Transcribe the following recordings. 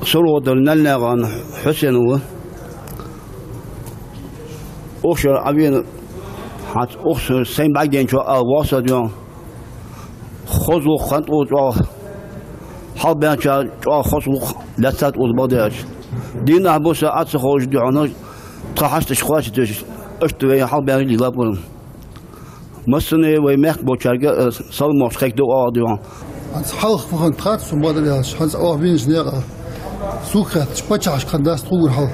سرود النلغان حسين هو أخشر عبين حت أخشر سين بعدين شو واسط يوم خذوا خطوة جو حبنا جو خذوا لسات وضباطات دينا بوس أتصخوش دعنا تحشت شخواش تش أشتوي حبنا اللي لابون مثلا ويمك بوشارك صار مشكلة دعاء دعاء حلق فخن تخات سماد الياش حز أوهبين جنيرة سوكت شبتش خنداس طول حل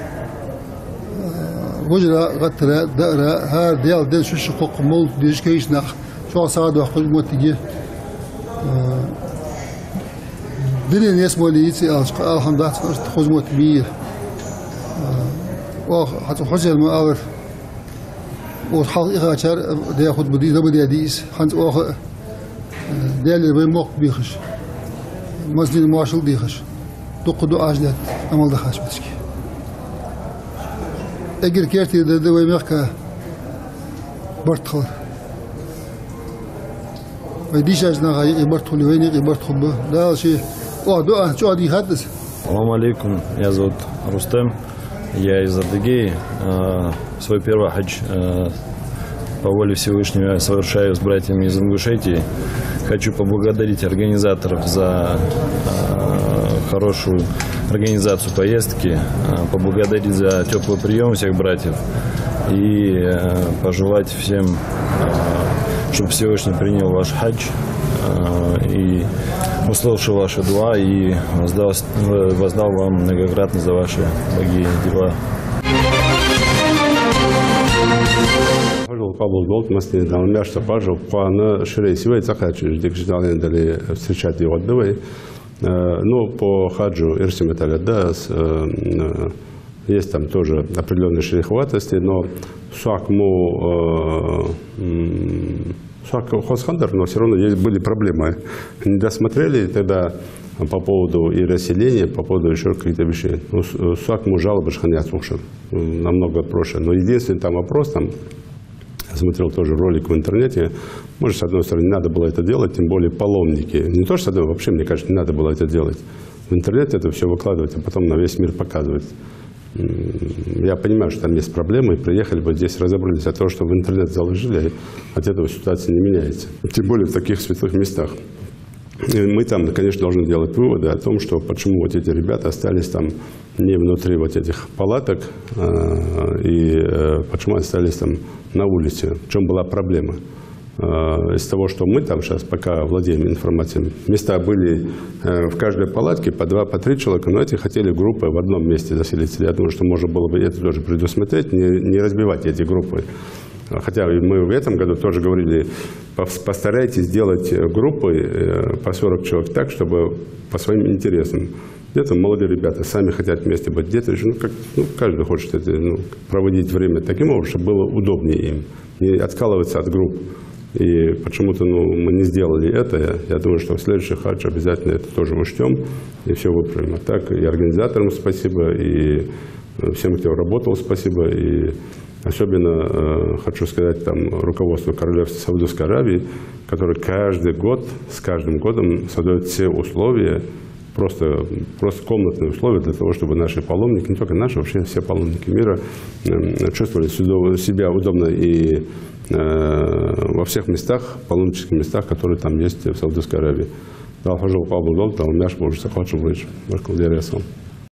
وجرا غترة دقرة هار ديال دل شو شقوق مول ديش كيش نخ شو صاد وقت موتيجي دلين يسمو لي يتي الحمدات خذ موت بير وحتى حجر المؤور وحل إغاشر ده ياخد بدي ده بدي أديس حنت أخ ده اللي بيموق بيخش مسجد المارشال بيخش تقدو أجداد أمال دخاش بتشكي أجر كيرتي ده ويميقك برتخل ويديش أجنا غاي برتخل ويني برتخل به ده شيء واحد شو عادي يحدث. Салам алейкум, я зовут Рустем, я из Адыгеи. Свой первый хадж по воле Всевышнего я совершаю с братьями из Ингушетии. Хочу поблагодарить организаторов за хорошую организацию поездки, поблагодарить за теплый прием всех братьев и пожелать всем, чтобы Всевышний принял ваш хадж и услышал ваши дуа и воздал вам многократно за ваши благие дела. Павел Болт, мастер Далмяш Сапажов, Пана Ширей Сивей Цахачи, Дикждален дали встречать его отдавай. Но по хаджу Ирсиметаледа есть там тоже определенные шериховатости, но Хосхандер, но все равно были проблемы. Не досмотрели тогда по поводу и расселения, по поводу еще каких-то вещей. Ну, Суакму жалобы шханят слушал, намного проще. Но единственный там вопрос, там, я смотрел тоже ролик в интернете, может, с одной стороны, не надо было это делать, тем более паломники. Не то, что с одной, вообще, мне кажется, не надо было это делать. В интернете это все выкладывать, а потом на весь мир показывать. Я понимаю, что там есть проблемы, и приехали бы здесь, разобрались, от того, что в интернет заложили, от этого ситуация не меняется. Тем более в таких святых местах. И мы там, конечно, должны делать выводы о том, что почему вот эти ребята остались там не внутри вот этих палаток, и почему остались там на улице, в чем была проблема. Из того, что мы там сейчас пока владеем информацией, места были в каждой палатке по 2-3 человека, но эти хотели группы в одном месте заселиться. Я думаю, что можно было бы это тоже предусмотреть, не разбивать эти группы. Хотя мы в этом году тоже говорили, постарайтесь сделать группы по 40 человек так, чтобы по своим интересам. Где-то молодые ребята сами хотят вместе быть, где-то еще, каждый хочет это, проводить время таким образом, чтобы было удобнее им, не откалываться от групп. И почему-то мы не сделали это. Я думаю, что в следующий хадж обязательно это тоже учтем и все выправим. А так и организаторам спасибо, и всем, кто работал, спасибо. И особенно хочу сказать там руководству Королевства Саудовской Аравии, которое каждый год, с каждым годом создает все условия, просто комнатные условия для того, чтобы наши паломники, не только наши, вообще все паломники мира чувствовали себя удобно и во всех местах, паломнических местах, которые там есть в Саудовской Аравии. Дал Павел Болт, дал Мяш Божий Сахачу Блич, Маркал Дересом.